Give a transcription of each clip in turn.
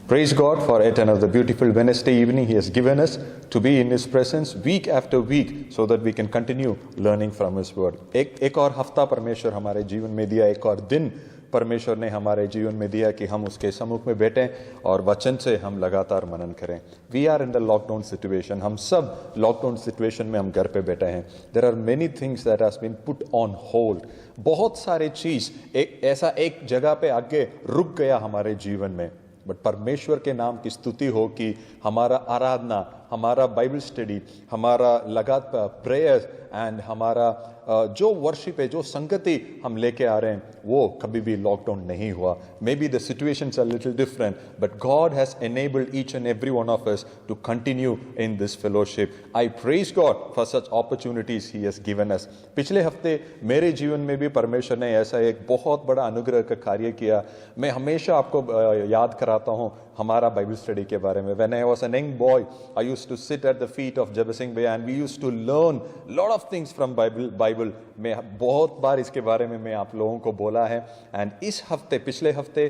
Praise God for yet another beautiful Wednesday evening He has given us to be in His presence week after week so that we can continue learning from His word. एक और हफ्ता परमेश्वर हमारे जीवन में दिया, एक और दिन परमेश्वर ने हमारे जीवन में दिया कि हम उसके सम्मुख में बैठें और वचन से हम लगातार मनन करें. We are in the lockdown situation. हम सब लॉकडाउन सिचुएशन में हम घर पे बैठे हैं. There are many things that has been put on hold. बहुत सारे चीज एक जगह पे आगे रुक गया हमारे जीवन में. बट परमेश्वर के नाम की स्तुति हो कि हमारा आराधना, हमारा बाइबल स्टडी, हमारा लगातार प्रेयर्स एंड हमारा जो वर्शिप है, जो संगति हम लेके आ रहे हैं, वो कभी भी लॉकडाउन नहीं हुआ. Maybe the situations are little different, but God has enabled each and every one of us to continue in this fellowship. I praise God for such opportunities He has given us. पिछले हफ्ते मेरे जीवन में भी परमेश्वर ने ऐसा एक बहुत बड़ा अनुग्रह का कार्य किया. मैं हमेशा आपको याद कराता हूँ हमारा बाइबल स्टडी के बारे में. When I was a young boy, I used to sit at the feet of Jabbar Singh Bhaiya and we used to learn lot of things from Bible. मैं बहुत बार इसके बारे में मैं आप लोगों को बोला है. एंड इस हफ्ते, पिछले हफ्ते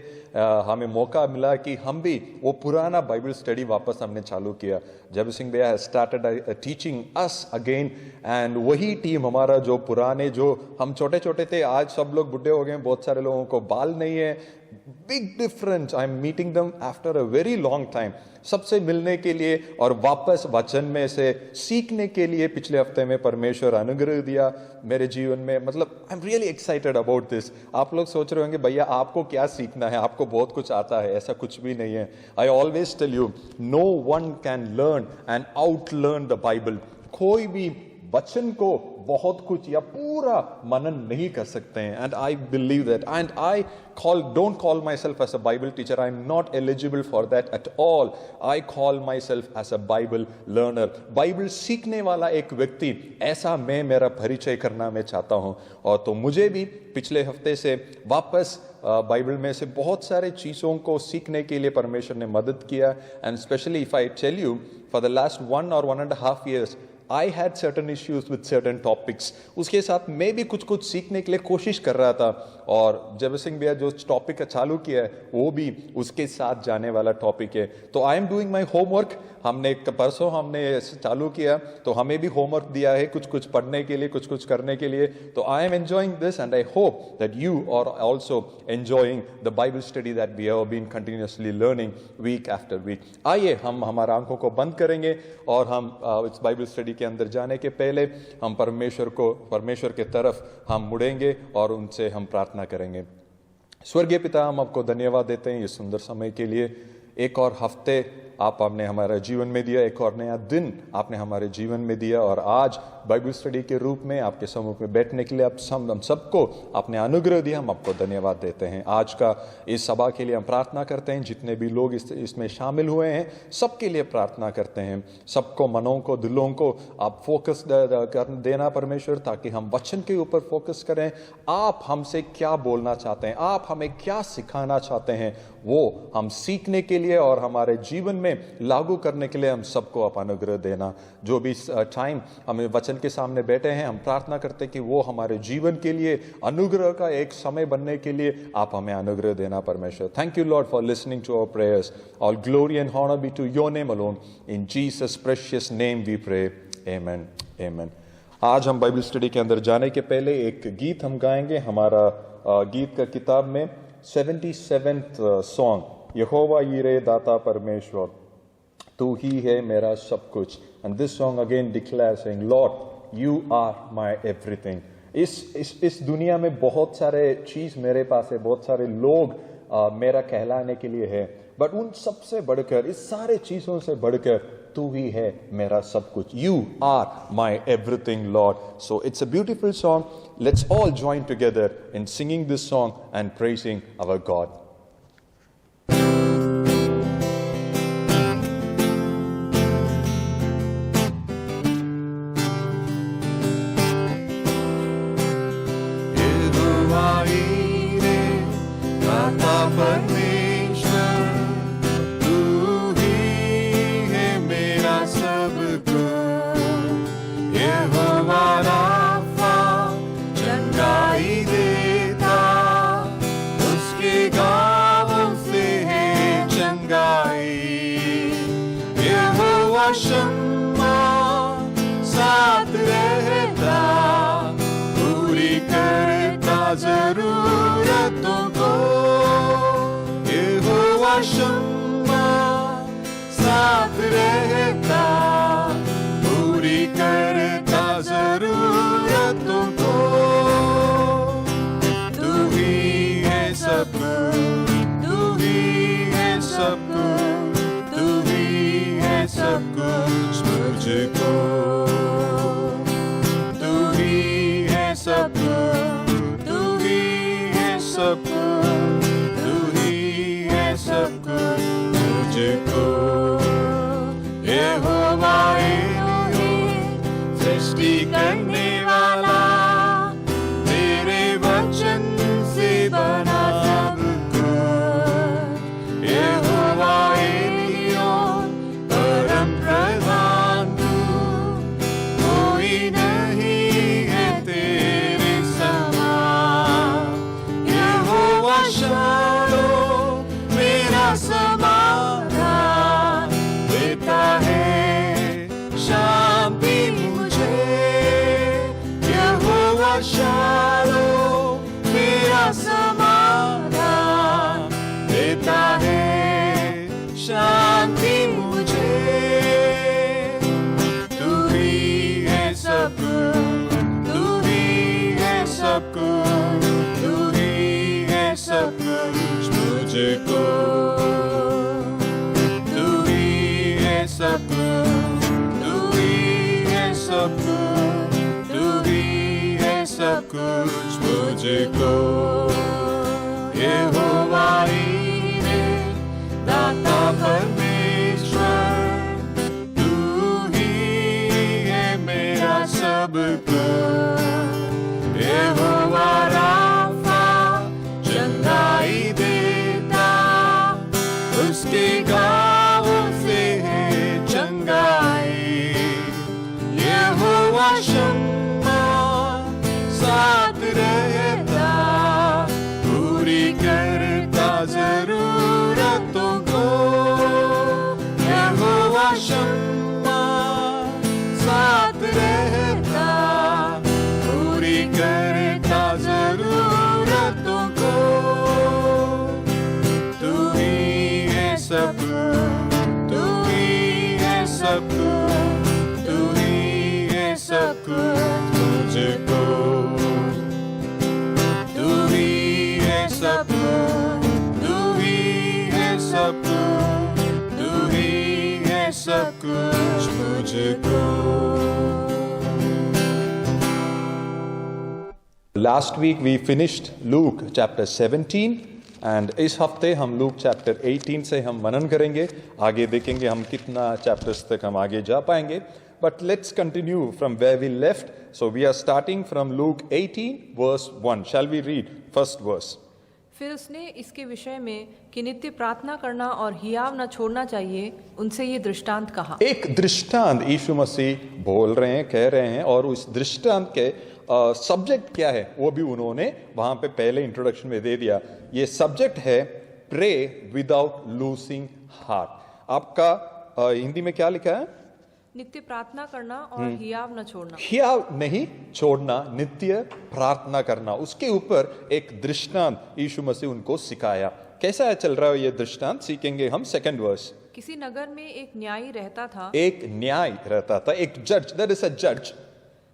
हमें मौका मिला कि हम भी वो पुराना बाइबल स्टडी वापस हमने चालू किया. जबर सिंह भैया started teaching us again. And वही टीम हमारा जो पुराने, जो हम छोटे छोटे थे, आज सब लोग बुढ़े हो गए. बहुत सारे लोगों को बाल नहीं है. Big difference. I am meeting them after a very long time. सबसे मिलने के लिए और वापस वचन में से सीखने के लिए पिछले हफ्ते में परमेश्वर अनुग्रह दिया मेरे जीवन में. मतलब I am really excited about this. आप लोग सोच रहे होंगे भैया आपको क्या सीखना है, आपको बहुत कुछ आता है. ऐसा कुछ भी नहीं है. I always tell you, no one can learn and out learn the Bible. कोई भी वचन को बहुत कुछ या पूरा मनन नहीं कर सकते हैं. And I believe that. And I don't call myself as a Bible teacher. I'm not eligible for that at all. I call myself as a Bible learner. Bible सीखने वाला एक व्यक्ति, ऐसा मैं मेरा परिचय करना मैं चाहता हूं. और तो मुझे भी पिछले हफ्ते से वापस बाइबल में से बहुत सारे चीज़ों को सीखने के लिए परमेश्वर ने मदद किया. And specially if I tell you, for the last 1.5 years I had certain issues with certain topics. उसके साथ मैं भी कुछ सीखने के लिए कोशिश कर रहा था. और जबर सिंह भैया जो टॉपिक चालू किया है वो भी उसके साथ जाने वाला टॉपिक है. तो I am doing my homework. हमने परसों हमने चालू किया तो हमें भी होमवर्क दिया है कुछ पढ़ने के लिए, कुछ करने के लिए. तो I am enjoying this and I hope that you are also enjoying the Bible study that we have been continuously learning week after week. आइए हम हमारा आंखों को बंद करेंगे और हम इस बाइबल स्टडी के अंदर जाने के पहले हम परमेश्वर के तरफ हम मुड़ेंगे और उनसे हम प्रार्थना करेंगे. स्वर्गीय पिता, हम आपको धन्यवाद देते हैं ये सुंदर समय के लिए. एक और हफ्ते आपने हमारा जीवन में दिया, एक और नया दिन आपने हमारे जीवन में दिया. और आज बाइबल स्टडी के रूप में आपके सम्मुख में बैठने के लिए हम सबको आपने अनुग्रह दिया. हम आपको धन्यवाद देते हैं. आज का इस सभा के लिए हम प्रार्थना करते हैं. जितने भी लोग इसमें शामिल हुए हैं सबके लिए प्रार्थना करते हैं. सबको, मनों को, दिलों को आप फोकस कर देना परमेश्वर, ताकि हम वचन के ऊपर फोकस करें. आप हमसे क्या बोलना चाहते हैं, आप हमें क्या सिखाना चाहते हैं, वो हम सीखने के लिए और हमारे जीवन में लागू करने के लिए हम सबको आप अनुग्रह देना. जो भी टाइम हमें वचन के सामने बैठे हैं, हम प्रार्थना करते हैं कि वो हमारे जीवन के लिए अनुग्रह का एक समय बनने के लिए आप हमें अनुग्रह देना परमेश्वर. Thank you Lord for listening to our prayers. All glory and honour be to your name alone. In Jesus precious name we pray. Amen. Amen. आज हम बाइबल स्टडी के अंदर जाने के पहले एक गीत हम गाएंगे. हमारा गीत का किताब में 77th सॉन्ग, यहोवा यीरे दाता परमेश्वर, तू ही है मेरा सब कुछ. And this song again declare saying, Lord you are my everything. इस दुनिया में बहुत सारे चीज मेरे पास है, बहुत सारे लोग मेरा कहलाने के लिए है, बट उन सबसे बढ़कर, इस सारे चीजों से बढ़कर तू ही है मेरा सब कुछ. You are my everything Lord. So it's a beautiful song. Let's all join together in singing this song and praising our God. God. शम्मा साथ रहता, पूरी करता जरूरतों को। तू ही है सब, तू ही है सब, तू ही है सब कुछ मुझको। तू ही है सब, तू ही है सब, तू ही है सब कुछ मुझको। यहोवा एलोहीम सृष्टि करने वाला, तेरे वचन से बना सब कुछ। यहोवा एलियोन परम प्रधान तू, कोई नहीं है तेरे समान। यहोवा शालोम मेरा समाधान देता है शांति मुझे। यहोवा शालोम मेरा समाधान देता है शांति मुझे। तू ही है सब, तू ही है सब कुछ, तू ही है सब कुछ मुझको। तू ही है सब कुछ, तू ही है सब कुछ, तू ही है सब कुछ मुझको। यहोवा ईरे दाता परमेश्वर, तू ही है मेरा सब कुछ। यहोवा राफा चंगाई देता, उसके गाँवों से है चंगाई। यहोवा शम्मा साथ रहता, पूरी करता जरूरतों को। यहोवा शम्मा साथ रहता, पूरी करता जरूरतों को। तू ही है सब, तू ही है सब, तू ही है सब कुछ मुझको। तू ही है सब, तू ही है सब, तू ही है सब कुछ मुझको। Last week we finished Luke chapter 17 and इस हफ्ते हम लूक चैप्टर 18 से हम मनन करेंगे। आगे देखेंगे हम कितना चैप्टर्स तक हम आगे जा पाएंगे। But let's continue from where we left. So we are starting from Luke 18 verse 1. Shall we read first verse? फिर उसने इसके विषय में कि नित्य प्रार्थना करना और हियाव न छोड़ना चाहिए, उनसे ये दृष्टांत कहा। एक दृष्टांत यीशु मसीह बोल रहे हैं, कह रहे हैं, और उस दृष्टांत के सब्जेक्ट क्या है वो भी उन्होंने वहां पे पहले इंट्रोडक्शन में दे दिया। ये सब्जेक्ट है प्रे विदाउट लूजिंग हार्ट। आपका हिंदी में क्या लिखा है? नित्य प्रार्थना करना और हियाव न छोड़ना। हियाव नहीं छोड़ना, नित्य प्रार्थना करना। उसके ऊपर एक दृष्टांत यीशु मसीह उनको सिखाया। कैसा चल रहा है ये दृष्टांत, सीखेंगे हम सेकंड वर्स। किसी नगर में एक न्यायी रहता था, एक न्याय रहता था, एक जज, देयर इज अ जज,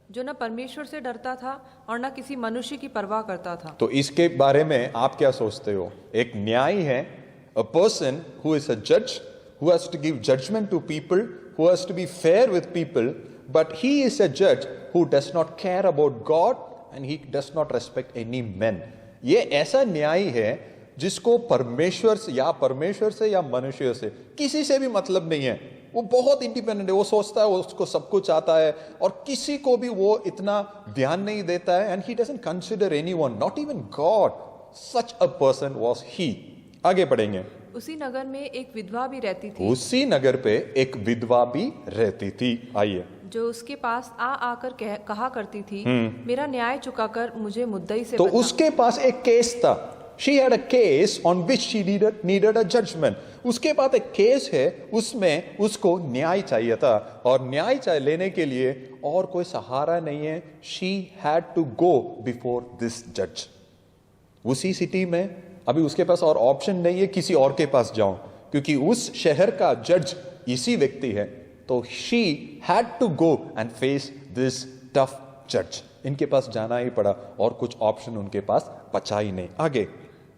जो न परमेश्वर से डरता था और न किसी मनुष्य की परवाह करता था। तो इसके बारे में आप क्या सोचते हो? एक न्यायी है, a person who is a जज, who has to give judgement to people, who has to be fair with people, but he is a judge who does not care about God and he does not respect any men. ये ऐसा न्यायी है जिसको परमेश्वर से या मनुष्य से किसी से भी मतलब नहीं है। वो बहुत इंडिपेंडेंट है, वो सोचता है उसको सब कुछ आता है और किसी को भी वो इतना ध्यान नहीं देता है। And he doesn't consider anyone, not even God. Such a person was he. आगे पढ़ेंगे। उसी नगर में एक विधवा भी रहती थी। उसी नगर पे एक विधवा भी रहती थी। आइए। जो उसके पास आकर कहा करती थी, मेरा न्याय चुकाकर मुझे मुद्दई से तो बचा। उसके पास एक केस था। She had a case on which she needed a judgment. उसके पास एक केस है, उसमें उसको न्याय चाहिए था और न्याय लेने के लिए और कोई सहारा नहीं है। She had to go before this judge. उसी सिटी में अभी उसके पास और ऑप्शन नहीं है किसी और के पास जाऊं, क्योंकि उस शहर का जज इसी व्यक्ति है। तो she had to go and face this tough जज। इनके पास जाना ही पड़ा और कुछ ऑप्शन उनके पास बचा ही नहीं। आगे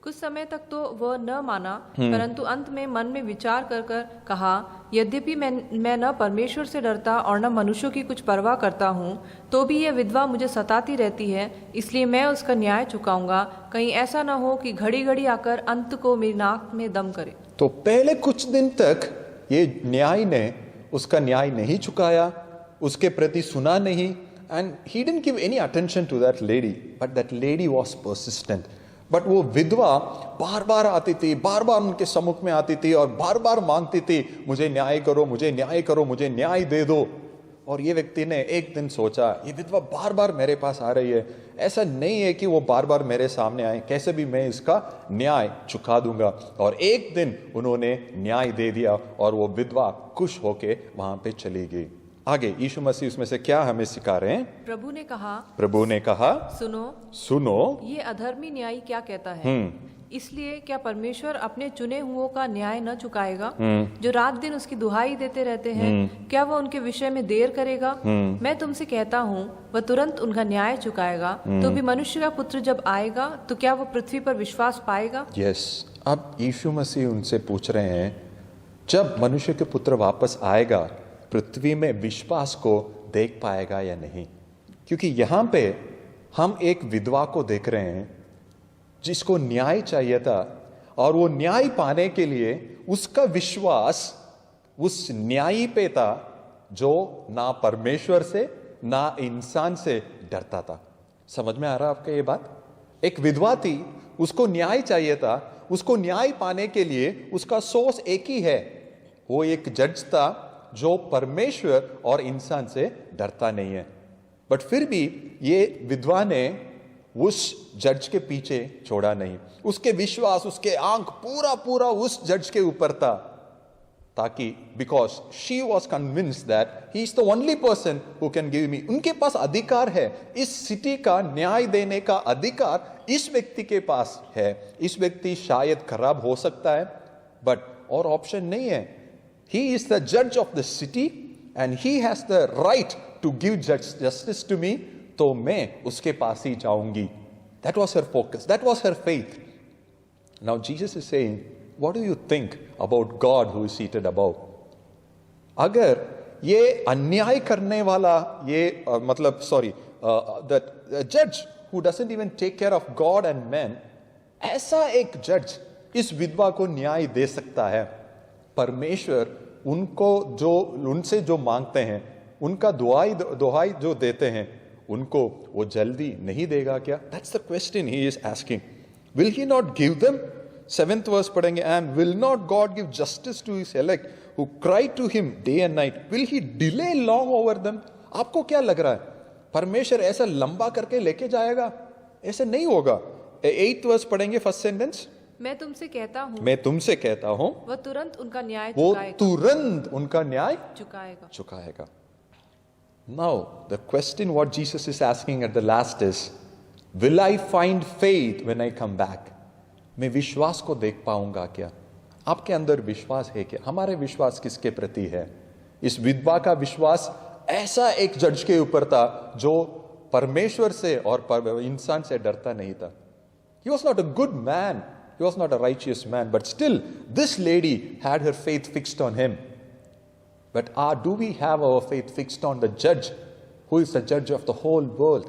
कुछ समय तक तो वह न माना, परंतु अंत में मन में विचार कर कर कहा, यद्यपि मैं न परमेश्वर से डरता और न मनुष्यों की कुछ परवाह करता हूँ, तो भी यह विधवा मुझे सताती रहती है, इसलिए मैं उसका न्याय चुकाऊंगा। कहीं ऐसा न हो कि घड़ी घड़ी आकर अंत को मेरी नाक में दम करे। तो पहले कुछ दिन तक ये न्याय ने उसका न्याय नहीं चुकाया, उसके प्रति सुना नहीं, and he didn't give any attention to that lady, but that lady was persistent. But वो विधवा बार बार आती थी, बार बार उनके सम्मुख में आती थी और बार बार मांगती थी, मुझे न्याय करो, मुझे न्याय करो, मुझे न्याय दे दो। और ये व्यक्ति ने एक दिन सोचा, ये विधवा बार बार मेरे पास आ रही है, ऐसा नहीं है कि वो बार बार मेरे सामने आए, कैसे भी मैं इसका न्याय चुका दूंगा। और एक दिन उन्होंने न्याय दे दिया और वो विधवा खुश होके वहां पे चली गई। आगे यीशु मसीह उसमें से क्या हमें सिखा रहे हैं? प्रभु ने कहा सुनो ये अधर्मी न्यायी क्या कहता है। इसलिए क्या परमेश्वर अपने चुने हुओं का न्याय न चुकाएगा, जो रात दिन उसकी दुहाई देते रहते हैं? क्या वह उनके विषय में देर करेगा? मैं तुमसे कहता हूँ वह तुरंत उनका न्याय चुकाएगा। तो भी मनुष्य का पुत्र जब आएगा तो क्या वह पृथ्वी पर विश्वास पाएगा? अब यीशु मसीह उनसे पूछ रहे हैं, जब मनुष्य के पुत्र वापस आएगा पृथ्वी में विश्वास को देख पाएगा या नहीं? क्योंकि यहां पे हम एक विधवा को देख रहे हैं जिसको न्याय चाहिए था, और वो न्याय पाने के लिए उसका विश्वास उस न्यायी पे था जो ना परमेश्वर से ना इंसान से डरता था। समझ में आ रहा आपका ये बात? एक विधवा थी, उसको न्याय चाहिए था, उसको न्याय पाने के लिए उसका सोर्स एक ही है, वो एक जज था जो परमेश्वर और इंसान से डरता नहीं है। बट फिर भी ये विधवा ने उस जज के पीछे छोड़ा नहीं, उसके विश्वास, उसके आंख पूरा पूरा उस जज के ऊपर था, ताकि because she was convinced that he is the only person who can give me. उनके पास अधिकार है, इस सिटी का न्याय देने का अधिकार इस व्यक्ति के पास है। इस व्यक्ति शायद खराब हो सकता है, बट और ऑप्शन नहीं है। He is the judge of the city and he has the right to give justice to me, तो मैं उसके पास ही जाऊंगी। That was her focus, that was her faith. Now Jesus is saying, what do you think about God who is seated above? अगर ये अन्याय करने वाला ये the judge who doesn't even take care of God and men, ऐसा एक जज इस विधवा को न्याय दे सकता है, परमेश्वर उनको जो उनसे जो मांगते हैं, उनका दुहाई जो देते हैं, उनको वो जल्दी नहीं देगा क्या? That's the question he is asking. Will he not give them? 7th verse पढ़ेंगे, and will not God give justice to his elect who cry to him day and night? Will he delay long over them? आपको क्या लग रहा है, परमेश्वर ऐसा लंबा करके लेके जाएगा? ऐसे नहीं होगा। 8th verse पढ़ेंगे, फर्स्ट सेंटेंस, मैं तुमसे कहता हूँ वह तुरंत उनका न्याय चुकाएगा। Now the question what Jesus is asking at the last is, will I find faith when I come back? मैं विश्वास को देख पाऊंगा क्या? आपके अंदर विश्वास है क्या? हमारे विश्वास किसके प्रति है? इस विधवा का विश्वास ऐसा एक जज के ऊपर था जो परमेश्वर से और इंसान से डरता नहीं था। He was not a good man. He was not a righteous man, but still this lady had her faith fixed on him. But do we have our faith fixed on the judge who is the judge of the whole world?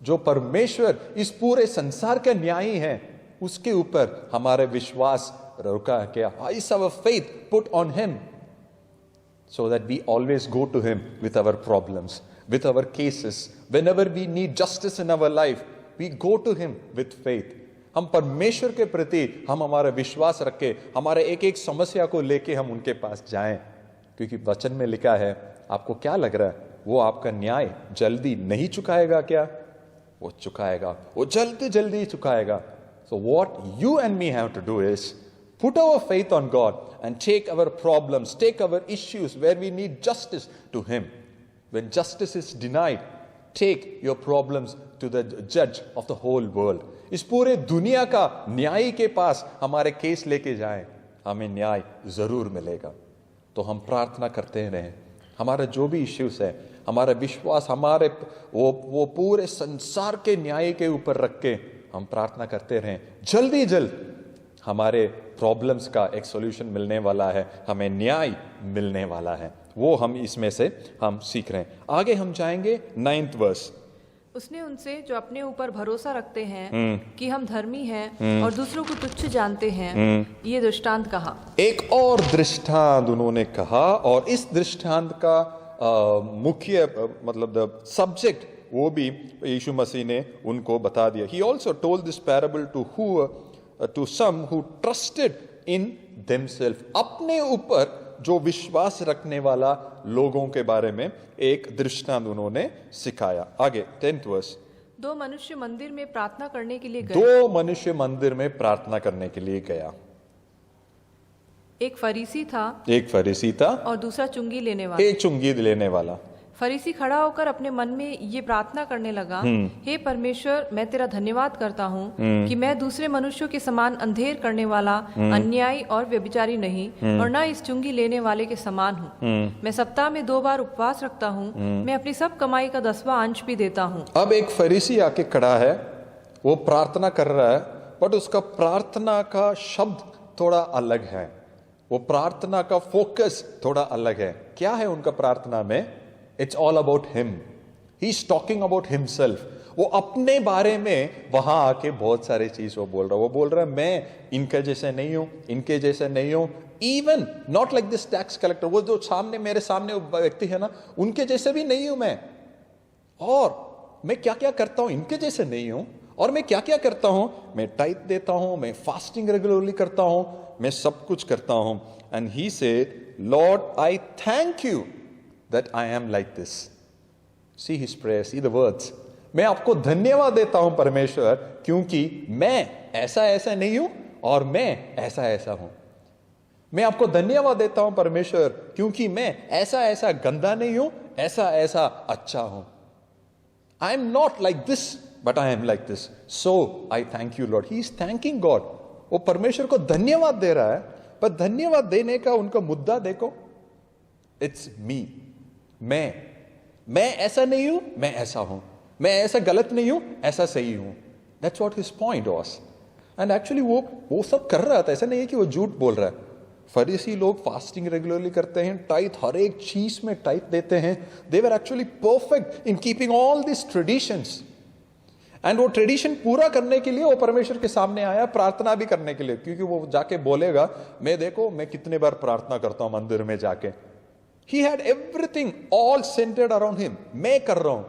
जो परमेश्वर इस पूरे संसार का न्यायी है, उसके ऊपर हमारे विश्वास रुका है क्या? Is our faith put on him so that we always go to him with our problems, with our cases? Whenever we need justice in our life, we go to him with faith. हम परमेश्वर के प्रति हम हमारा विश्वास रखे, हमारे एक एक समस्या को लेके हम उनके पास जाएं, क्योंकि वचन में लिखा है। आपको क्या लग रहा है, वो आपका न्याय जल्दी नहीं चुकाएगा क्या? वो चुकाएगा, वो जल्दी जल्दी चुकाएगा। So what you and me have to do is put our faith on God and take our problems, take our issues where we need justice to him. When justice is denied, Take your problems to the judge of the whole world. इस पूरे दुनिया का न्यायी के पास हमारे case लेके जाएं, हमें न्याय जरूर मिलेगा। तो हम प्रार्थना करते रहें, हमारा जो भी इश्यूज है, हमारा विश्वास हमारे वो पूरे संसार के न्याय के ऊपर रख के हम प्रार्थना करते रहें। जल्दी जल्द हमारे प्रॉब्लम्स का एक सॉल्यूशन मिलने वाला है, हमें न्याय मिलने वाला है। वो हम इसमें से हम सीख रहे हैं। आगे हम जाएंगे 9th वर्स। उसने उनसे जो अपने ऊपर भरोसा रखते हैं कि हम धर्मी हैं और दूसरों को तुच्छ जानते हैं, ये दृष्टांत कहा। एक और दृष्टांत उन्होंने कहा, और इस दृष्टांत का मुख्य मतलब सब्जेक्ट वो भी यीशु मसीह ने उनको बता दिया। He also told this parable to some who trusted in themselves. अपने ऊपर जो विश्वास रखने वाला लोगों के बारे में एक दृष्टांत उन्होंने सिखाया। आगे 10th वर्स। दो मनुष्य मंदिर में प्रार्थना करने के लिए गए। दो मनुष्य मंदिर में प्रार्थना करने के लिए गया। एक फरीसी था और दूसरा चुंगी लेने वाला। एक चुंगी लेने वाला। फरीसी खड़ा होकर अपने मन में ये प्रार्थना करने लगा, हे परमेश्वर, मैं तेरा धन्यवाद करता हूँ कि मैं दूसरे मनुष्यों के समान अंधेर करने वाला, अन्यायी और व्यभिचारी नहीं, और न इस चुंगी लेने वाले के समान हूँ। मैं सप्ताह में 2 बार उपवास रखता हूँ, मैं अपनी सब कमाई का 10वां अंश भी देता हूँ। अब एक फरीसी आके खड़ा है, वो प्रार्थना कर रहा है, बट उसका प्रार्थना का शब्द थोड़ा अलग है, वो प्रार्थना का फोकस थोड़ा अलग है। क्या है उनका प्रार्थना में? It's all about him. He's talking about himself. वो अपने बारे में वहां आके बहुत सारे चीज वो बोल रहा है मैं इनके जैसे नहीं हूं, इनके जैसे नहीं हूं, even not like this tax collector, वो जो मेरे सामने व्यक्ति है ना, उनके जैसे भी नहीं हूं मैं, और मैं क्या क्या करता हूं इनके जैसे नहीं हूं, और मैं क्या क्या करता हूं, मैं टाइट देता हूं, मैं फास्टिंग रेगुलरली करता हूं, मैं सब कुछ करता हूं। And he said, Lord I thank you that I am like this. See his prayer, see the words. मैं आपको धन्यवाद देता हूं परमेश्वर, क्योंकि मैं ऐसा नहीं हूं और मैं ऐसा हूं। मैं आपको धन्यवाद देता हूं परमेश्वर, क्योंकि मैं ऐसा गंदा नहीं हूं, ऐसा अच्छा हूं। I am not like this, but I am like this. So I thank you Lord. He is thanking God. वो परमेश्वर को धन्यवाद दे रहा है, पर धन्यवाद देने का उनका मुद्दा देखो, It's me. मैं ऐसा नहीं हूं, मैं ऐसा हूं, मैं ऐसा गलत नहीं हूं, ऐसा सही हूं। That's what his point was. And actually वो सब कर रहा था, ऐसा नहीं है कि वो झूठ बोल रहा है। फरीसी लोग फास्टिंग रेगुलरली करते हैं, टाइट हर एक चीज में टाइट देते हैं। They were actually perfect in keeping all these traditions. And वो ट्रेडिशन पूरा करने के लिए वो परमेश्वर के सामने आया, प्रार्थना भी करने के लिए, क्योंकि वो जाके बोलेगा, मैं कितने बार प्रार्थना करता हूं मंदिर में जाके। He had everything all centered around him. मैं कर रहा हूं,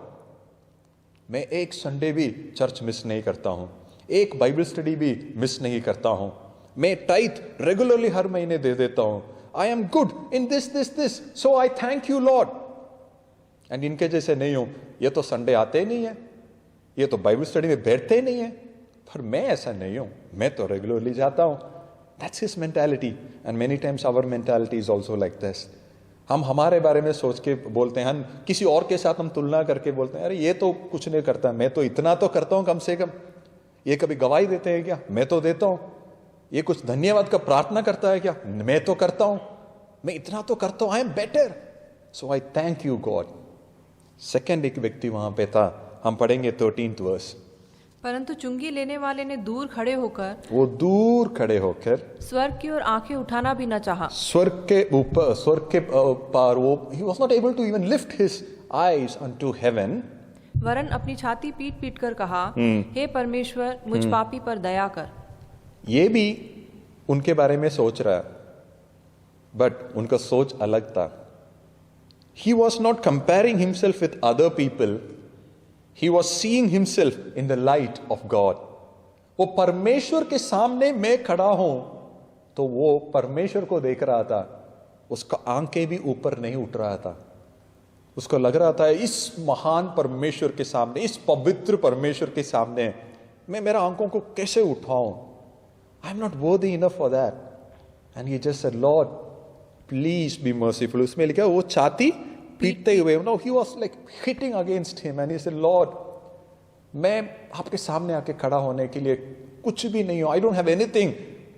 मैं एक संडे भी चर्च मिस नहीं करता हूं, एक बाइबल स्टडी भी मिस नहीं करता हूं, मैं टाइट रेगुलरली हर महीने दे देता हूं। I am good in this, so I thank you Lord. And इनके जैसे नहीं हूं, ये तो संडे आते ही नहीं है, ये तो बाइबल स्टडी में बैठते ही नहीं है, पर मैं ऐसा नहीं हूं, मैं तो रेगुलरली जाता हूं। That's his mentality. And many times our mentality is also like this. हम हमारे बारे में सोच के बोलते हैं, हम किसी और के साथ हम तुलना करके बोलते हैं, अरे ये तो कुछ नहीं करता, मैं तो इतना तो करता हूं कम से कम। ये कभी गवाही देते हैं क्या? मैं तो देता हूं। ये कुछ धन्यवाद का प्रार्थना करता है क्या? मैं तो करता हूं, मैं इतना तो करता हूं, I am better, so I thank you God. Second एक व्यक्ति वहां पे था, हम पढ़ेंगे 13th वर्स। परंतु चुंगी लेने वाले ने दूर खड़े होकर स्वर्ग की ओर आंखें उठाना भी न चाहा। स्वर्ग के पार वो he was not able to even lift his eyes unto heaven. वरन अपनी छाती पीट कर कहा, हे परमेश्वर, मुझ पापी पर दया कर। ये भी उनके बारे में सोच रहा है, बट उनका सोच अलग था। He was not comparing himself with other people. He was seeing himself in the light of God. वो परमेश्वर के सामने मैं खड़ा हूं, तो वो परमेश्वर को देख रहा था, उसका आंखें भी ऊपर नहीं उठ रहा था। उसको लग रहा था इस महान परमेश्वर के सामने, इस पवित्र परमेश्वर के सामने मैं मेरा आंखों को कैसे उठाऊं? I am not worthy enough for that. And he just said, Lord please be merciful. उसमें लिखा वो छाती पीटते हुए, no, he was like hitting against him and he said, Lord, मैं आपके सामने आके खड़ा होने के लिए कुछ भी नहीं हूं, I don't have anything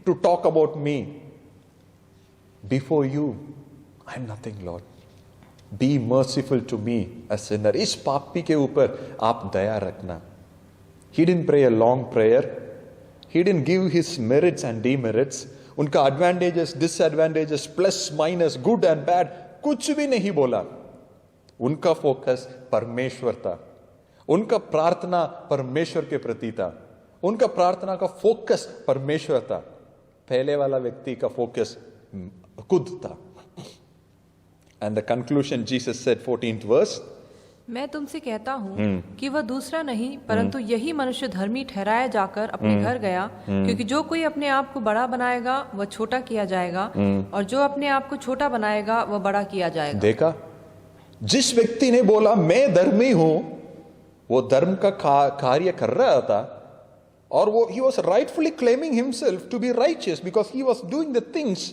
to talk about me. Before you, I am nothing, Lord. Be merciful to me, a sinner. इस पापी के ऊपर आप दया रखना. He didn't pray a long prayer. He didn't give his merits and demerits. उनका advantages, disadvantages, plus, minus, good and bad, कुछ भी नहीं बोला. उनका फोकस परमेश्वर था. उनका प्रार्थना परमेश्वर के प्रति था. उनका प्रार्थना का फोकस परमेश्वर था. पहले वाला व्यक्ति का फोकस खुद था. And the conclusion, Jesus said, 14th verse, मैं तुमसे कहता हूँ कि वह दूसरा नहीं परंतु यही मनुष्य धर्मी ठहराया जाकर अपने घर गया, क्योंकि जो कोई अपने आप को बड़ा बनाएगा वह छोटा किया जाएगा, और जो अपने आप को छोटा बनाएगा वह बड़ा किया जाएगा. देखा, जिस व्यक्ति ने बोला मैं धर्मी हूं, वो धर्म का कार्य कर रहा था, और वो he was rightfully claiming himself to be righteous because he was doing the things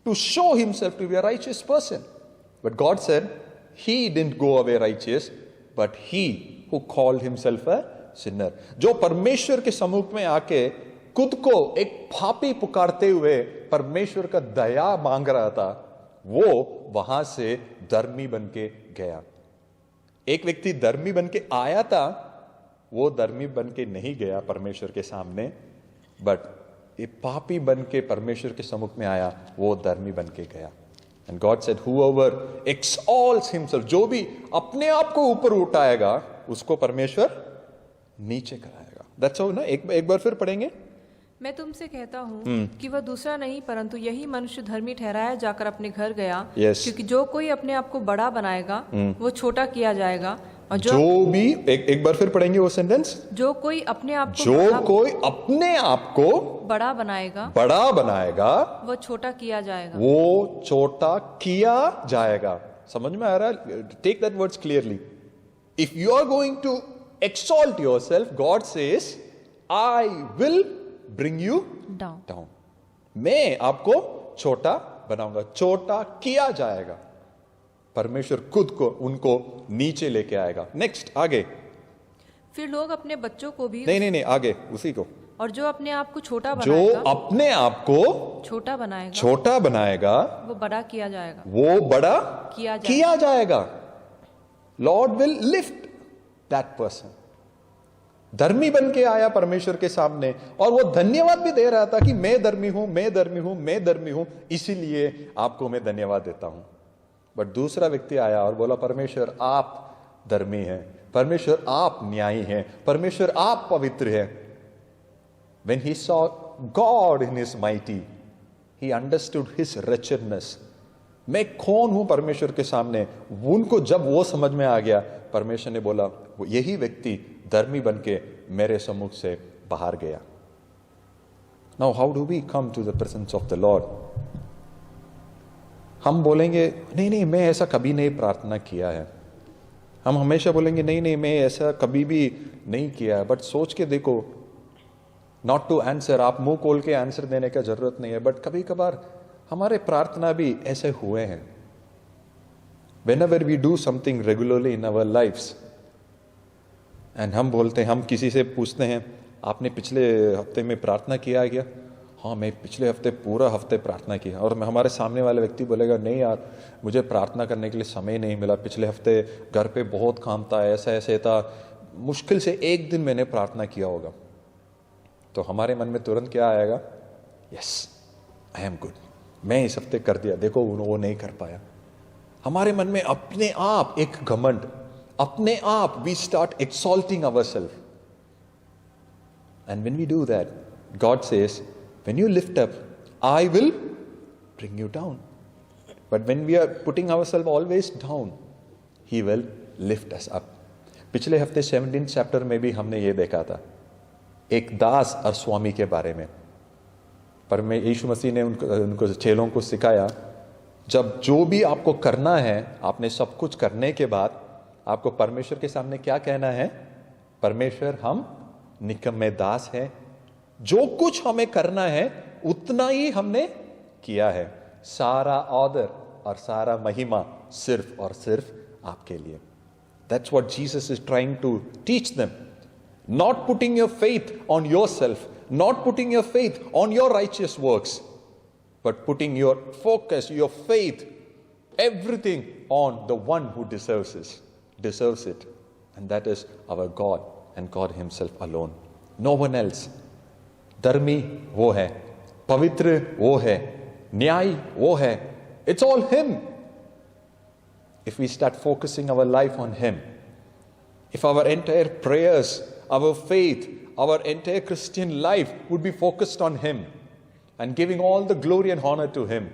to show himself to be a righteous person. But God said he didn't go away righteous, but he who called himself a sinner. जो परमेश्वर के सम्मुख में आके खुद को एक पापी पुकारते हुए परमेश्वर का दया मांग रहा था, वो वहां से धर्मी बन के गया. एक व्यक्ति धर्मी बन के आया था, वो धर्मी बन के नहीं गया परमेश्वर के सामने, बट ये पापी बन के परमेश्वर के सम्मुख में आया, वो धर्मी बन के गया. And God said, whoever exalts himself, जो भी अपने आप को ऊपर उठाएगा, उसको परमेश्वर नीचे कराएगा. That's how, ना, एक बार फिर पढ़ेंगे. मैं तुमसे कहता हूँ कि वह दूसरा नहीं परंतु यही मनुष्य धर्मी ठहराया जाकर अपने घर गया. Yes. क्योंकि जो कोई अपने आप को बड़ा बनाएगा वो छोटा किया जाएगा, और जो भी एक बार फिर पढ़ेंगे वो सेंटेंस. जो कोई अपने आप को जो कोई अपने आप को बड़ा बनाएगा वो छोटा किया जाएगा. वो छोटा किया जाएगा. समझ में आ रहा है? Take that words clearly. If you are going to exalt yourself, God says I will bring you down. मैं आपको छोटा बनाऊंगा, छोटा किया जाएगा. परमेश्वर खुद को उनको नीचे लेके आएगा. नेक्स्ट, आगे. फिर लोग अपने बच्चों को भी नहीं, आगे उसी को. और जो अपने आप को छोटा बनाएगा, जो अपने आप को छोटा बनाएगा वो बड़ा किया जाएगा. वो बड़ा किया जाएगा. Lord will lift that person. धर्मी बन के आया परमेश्वर के सामने, और वो धन्यवाद भी दे रहा था कि मैं धर्मी हूं, मैं धर्मी हूं, मैं धर्मी हूं, इसीलिए आपको मैं धन्यवाद देता हूं. बट दूसरा व्यक्ति आया और बोला, परमेश्वर आप धर्मी हैं, परमेश्वर आप न्यायी हैं, परमेश्वर आप पवित्र हैं. When he saw God in his mighty, he understood his wretchedness. मैं कौन हूं परमेश्वर के सामने, उनको जब वो समझ में आ गया, परमेश्वर ने बोला वो यही व्यक्ति धर्मी बन के मेरे सम्मुख से बाहर गया. Now how do we come to the presence of the Lord? हम बोलेंगे नहीं, मैं ऐसा कभी नहीं प्रार्थना किया है. हम हमेशा बोलेंगे नहीं, मैं ऐसा कभी भी नहीं किया है. बट सोच के देखो, नॉट टू आंसर, आप मुंह खोल के आंसर देने का जरूरत नहीं है, बट कभी कभार हमारे प्रार्थना भी ऐसे हुए हैं. Whenever we do something regularly in our lives, and हम बोलते हैं, हम किसी से पूछते हैं, आपने पिछले हफ्ते में प्रार्थना किया है क्या? हाँ, मैं पिछले हफ्ते पूरा हफ्ते प्रार्थना किया. और हमारे सामने वाले व्यक्ति बोलेगा, नहीं यार, मुझे प्रार्थना करने के लिए समय नहीं मिला, पिछले हफ्ते घर पे बहुत काम था, ऐसे था, मुश्किल से एक दिन मैंने प्रार्थना किया होगा. तो हमारे मन में तुरंत क्या आएगा? यस, आई एम गुड, मैं इस हफ्ते कर दिया, देखो वो नहीं कर पाया. हमारे मन में अपने आप एक घमंड, अपने आप we start exalting ourselves. And when we do that, God says, when you lift up, I will bring you down. But when we are putting ourselves always down, He will lift us up. पिछले हफ्ते 17th chapter में भी हमने ये देखा था, एक दास और स्वामी के बारे में. पर मैं यीशु मसीह ने उनको चेलों को सिखाया, जब जो भी आपको करना है, आपने सब कुछ करने के बाद आपको परमेश्वर के सामने क्या कहना है? परमेश्वर, हम निकम्मे दास हैं, जो कुछ हमें करना है उतना ही हमने किया है, सारा ऑर्डर और सारा महिमा सिर्फ और सिर्फ आपके लिए. That's what Jesus is trying to teach them. Not putting your faith on yourself, not putting your faith on your righteous works, but putting your focus, your faith, everything on the one who deserves it. And that is our God and God Himself alone. No one else. धर्मी वो है, पवित्र वो है, न्यायी वो है. It's all Him. If we start focusing our life on Him, if our entire prayers, our faith, our entire Christian life would be focused on Him and giving all the glory and honor to Him,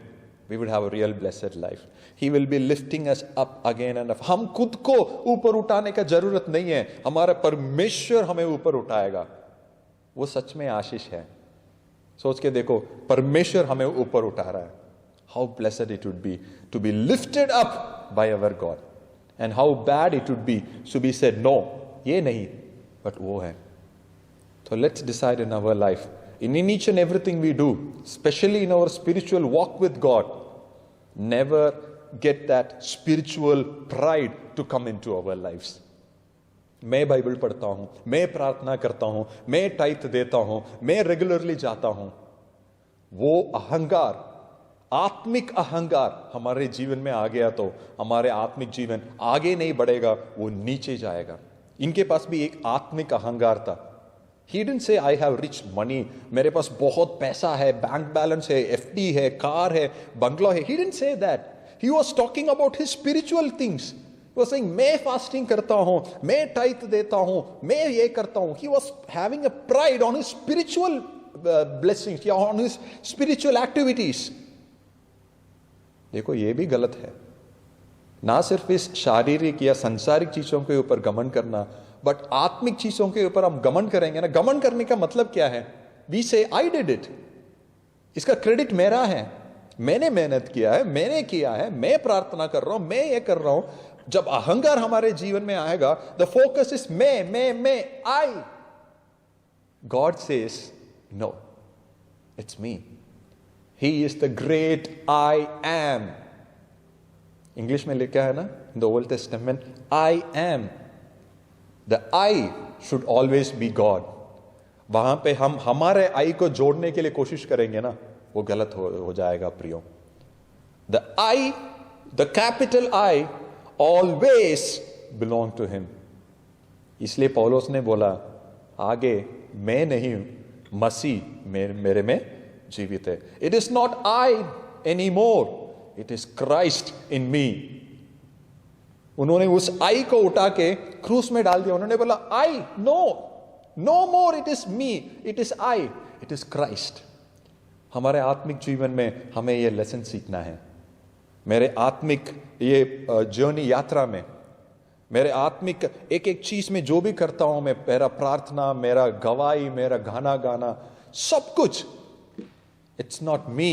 we would have a real blessed life. He will be lifting us up again and up. हम खुद को ऊपर उठाने का जरूरत नहीं है, हमारा परमेश्वर हमें ऊपर उठाएगा. वो सच में आशीष है. सोच के देखो, परमेश्वर हमें ऊपर उठा रहा है. How blessed it would be to be lifted up by our God. And how bad it would be to be said, no, ये नहीं, but वो है. So let's decide in our life, in each and everything we do, especially in our spiritual walk with God, never get that spiritual pride to come into our lives. मैं Bible पढ़ता हूं, मैं प्रार्थना करता हूं, मैं टाइथ देता हूं, मैं रेगुलरली जाता हूं. वो अहंकार, आत्मिक अहंकार हमारे जीवन में आ गया तो हमारे आत्मिक जीवन आगे नहीं बढ़ेगा, वो नीचे जाएगा. इनके पास भी एक आत्मिक अहंकार था. He didn't say I have rich money, मेरे पास बहुत पैसा है, बैंक बैलेंस है, FD है, कार है, बंगला है. He didn't say that. He was talking about his spiritual things. He was saying मैं फास्टिंग करता हूं, मैं टाइथ देता हूं, मैं ये करता हूं. He was having a pride on his spiritual blessings, on his spiritual activities. देखो, ये भी गलत है. ना सिर्फ इस शारीरिक या सांसारिक चीजों के ऊपर घमंड करना, बट आत्मिक चीजों के ऊपर हम घमंड करेंगे ना. घमंड करने का मतलब क्या है? वी से आई डिड इट, इसका क्रेडिट मेरा है, मैंने मेहनत किया है, मैंने किया है, मैं प्रार्थना कर रहा हूं, मैं ये कर रहा हूं. जब अहंकार हमारे जीवन में आएगा, द फोकस इज मैं, I. God says no, it's me. He is the great I am. English में लिखा है ना, in the Old Testament, I am. The I should always be God. वहां पे हम हमारे I को जोड़ने के लिए कोशिश करेंगे ना, वो गलत हो जाएगा प्रियो. The I, the capital I, always belong to Him. इसलिए पौलुस ने बोला, आगे मैं नहीं, मसीह मेरे में जीवित है. It is not I anymore, it is Christ in me. उन्होंने उस I को उठा के क्रूस में डाल दिया. उन्होंने बोला, I, no more it is me, it is I, it is Christ. हमारे आत्मिक जीवन में हमें ये लेसन सीखना है. मेरे आत्मिक ये जर्नी यात्रा में, मेरे आत्मिक एक एक चीज में जो भी करता हूं मैं, मेरा प्रार्थना, मेरा गवाही, मेरा गाना गाना, सब कुछ, it's not me,